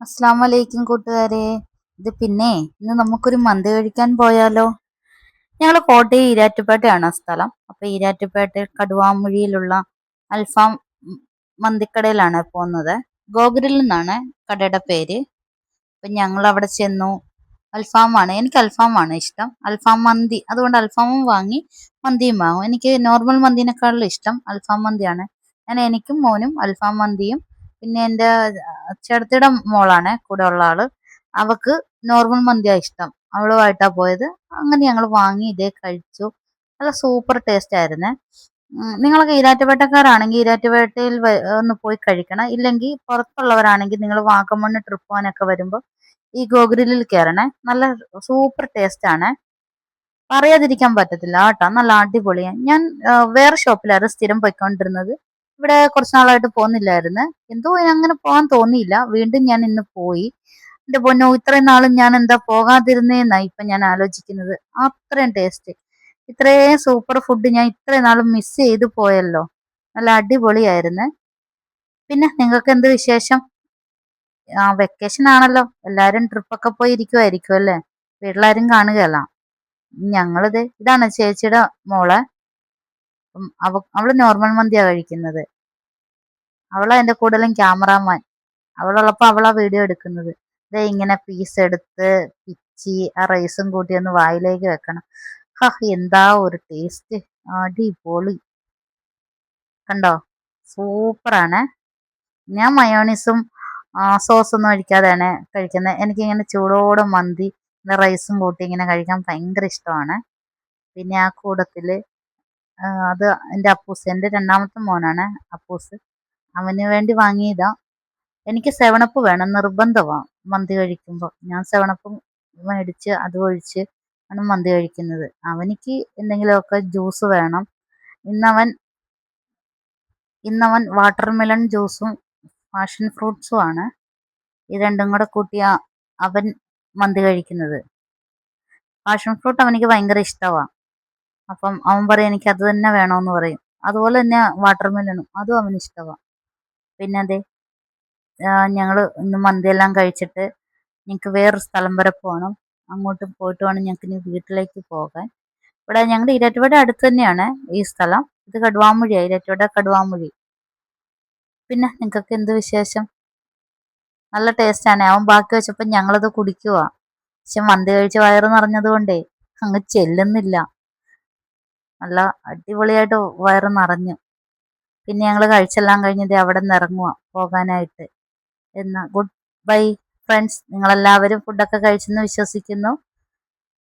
അസ്സാം വലൈക്കും കൂട്ടുകാരെ. ഇന്ന് നമുക്കൊരു മന്തി കഴിക്കാൻ പോയാലോ? ഞങ്ങൾ കോട്ടയം ഈരാറ്റുപേട്ടയാണ് സ്ഥലം. അപ്പൊ ഈരാറ്റുപേട്ട കടുവാമുഴിയിലുള്ള അൽഫാം മന്തിക്കടയിലാണ് പോകുന്നത്. ഗോകുരിൽ നിന്നാണ് കടയുടെ പേര്. അപ്പൊ ഞങ്ങൾ അവിടെ ചെന്നു. അൽഫാമാണ്, എനിക്ക് അൽഫാമാണ് ഇഷ്ടം, അൽഫാം മന്തി. അതുകൊണ്ട് അൽഫാമും വാങ്ങി മന്തിയും വാങ്ങും. എനിക്ക് നോർമൽ മന്തിനേക്കാളും ഇഷ്ടം അൽഫാം മന്തിയാണ്. എനിക്കും മോനും അൽഫാം മന്തിയും, പിന്നെ എൻ്റെ ചേട്ടത്തിയുടെ മോളാണ് കൂടെ ഉള്ള ആള്, അവക്ക് നോർമൽ മന്തിയാ ഇഷ്ടം, അവളുമായിട്ടാ പോയത്. അങ്ങനെ ഞങ്ങൾ വാങ്ങി ഇതേ കഴിച്ചു. നല്ല സൂപ്പർ ടേസ്റ്റ് ആയിരുന്നേ. നിങ്ങളൊക്കെ ഈരാറ്റുപേട്ടക്കാരാണെങ്കിൽ ഈരാറ്റുപേട്ടയിൽ ഒന്ന് പോയി കഴിക്കണം. ഇല്ലെങ്കിൽ പുറത്തുള്ളവരാണെങ്കിൽ നിങ്ങൾ വാഗമണ് ട്രിപ്പ് പോകാനൊക്കെ വരുമ്പോൾ ഈ ഗോകുലിൽ കയറണേ. നല്ല സൂപ്പർ ടേസ്റ്റ് ആണ്, പറയാതിരിക്കാൻ പറ്റത്തില്ല കേട്ടോ. നല്ല അടിപൊളിയാണ്. ഞാൻ വേറെ ഷോപ്പിലായിരുന്നു സ്ഥിരം പോയിക്കൊണ്ടിരുന്നത്. ഇവിടെ കുറച്ച് നാളായിട്ട് പോകുന്നില്ലായിരുന്നു. എന്തോ അങ്ങനെ പോകാൻ തോന്നിയില്ല. വീണ്ടും ഞാൻ ഇന്ന് പോയി. എന്റെ പൊന്നോ, ഇത്രയും നാളും ഞാൻ എന്താ പോകാതിരുന്നേന്നാ ഇപ്പൊ ഞാൻ ആലോചിക്കുന്നത്. അത്രയും ടേസ്റ്റ്, ഇത്രയും സൂപ്പർ ഫുഡ് ഞാൻ ഇത്രയും നാളും മിസ് ചെയ്തു പോയല്ലോ. നല്ല അടിപൊളിയായിരുന്നു. പിന്നെ നിങ്ങൾക്ക് എന്ത് വിശേഷം? വെക്കേഷൻ ആണല്ലോ, എല്ലാരും ട്രിപ്പൊക്കെ പോയി ഇരിക്കുമായിരിക്കും അല്ലേ? വീട്ടിലാരും കാണുകയല്ല. ഇതാണ് ചേച്ചിയുടെ മോളെ. അവള് നോർമൽ മന്തിയാ കഴിക്കുന്നത്. അവളാ എന്റെ കൂടുതലും ക്യാമറാമാൻ. അവളുള്ളപ്പോ അവളാ വീഡിയോ എടുക്കുന്നത്. ഇങ്ങനെ പീസ് എടുത്ത് പിച്ചി ആ റൈസും കൂട്ടി ഒന്ന് വായിലേക്ക് വെക്കണം. എന്താ ഒരു ടേസ്റ്റ്, അടിപൊളി. കണ്ടോ, സൂപ്പറാണ്. ഞാൻ മയോണീസും സോസൊന്നും ഒഴിക്കാതെയാണ് കഴിക്കുന്നത്. എനിക്കിങ്ങനെ ചൂടോടെ മന്തി റൈസും കൂട്ടി ഇങ്ങനെ കഴിക്കാൻ ഭയങ്കര ഇഷ്ടമാണ്. പിന്നെ ആ കൂടത്തില് അത് എൻ്റെ അപ്പൂസ്, എൻ്റെ രണ്ടാമത്തെ മോനാണ് അപ്പൂസ്, അവന് വേണ്ടി വാങ്ങിയതാ. എനിക്ക് സെവനപ്പ് വേണം, നിർബന്ധമാണ് മന്തി കഴിക്കുമ്പോൾ. ഞാൻ സെവനപ്പ് മേടിച്ച് അത് ഒഴിച്ച് ആണ് മന്തി കഴിക്കുന്നത്. അവനിക്ക് എന്തെങ്കിലുമൊക്കെ ജ്യൂസ് വേണം. ഇന്നവൻ ഇന്നവൻ വാട്ടർമെലൺ ജ്യൂസും പാഷൻ ഫ്രൂട്ട്സും ആണ്, ഇത് രണ്ടും കൂടെ കൂട്ടിയ അവൻ മന്തി കഴിക്കുന്നത്. പാഷൻ ഫ്രൂട്ട് അവനിക്ക് ഭയങ്കര ഇഷ്ടമാണ്. അപ്പം അവൻ പറയും എനിക്ക് അത് തന്നെ വേണമെന്ന് പറയും. അതുപോലെ തന്നെ വാട്ടർമെലണും, അതും അവന് ഇഷ്ടമാണ്. പിന്നെ അതെ, ഞങ്ങൾ ഇന്ന് മന്തിയെല്ലാം കഴിച്ചിട്ട് ഞങ്ങൾക്ക് വേറൊരു സ്ഥലം വരെ പോകണം. അങ്ങോട്ട് പോയിട്ട് വേണം ഞങ്ങൾക്ക് ഇനി വീട്ടിലേക്ക് പോകാൻ. ഇവിടെ ഞങ്ങളുടെ ഈരാറ്റുപേട്ട അടുത്ത് തന്നെയാണ് ഈ സ്ഥലം. ഇത് കടുവാമുഴിയാണ്, ഈരാറ്റുപേട്ട കടുവാമുഴി. പിന്നെ നിങ്ങൾക്കൊക്കെ എന്ത് വിശേഷം? നല്ല ടേസ്റ്റാണ്. അവൻ ബാക്കി വെച്ചപ്പോൾ ഞങ്ങളത് കുടിക്കുക. പക്ഷെ മന്തി കഴിച്ച് വയറ് നിറഞ്ഞത് കൊണ്ടേ അങ്ങ് ചെല്ലുന്നില്ല. നല്ല അടിപൊളിയായിട്ട് വയറ് നിറഞ്ഞു. പിന്നെ ഞങ്ങൾ കഴിച്ചെല്ലാം കഴിഞ്ഞത് അവിടെ നിന്ന് ഇറങ്ങുക പോകാനായിട്ട്. എന്നാ ഗുഡ് ബൈ ഫ്രണ്ട്സ്. നിങ്ങളെല്ലാവരും ഫുഡൊക്കെ കഴിച്ചെന്ന് വിശ്വസിക്കുന്നു.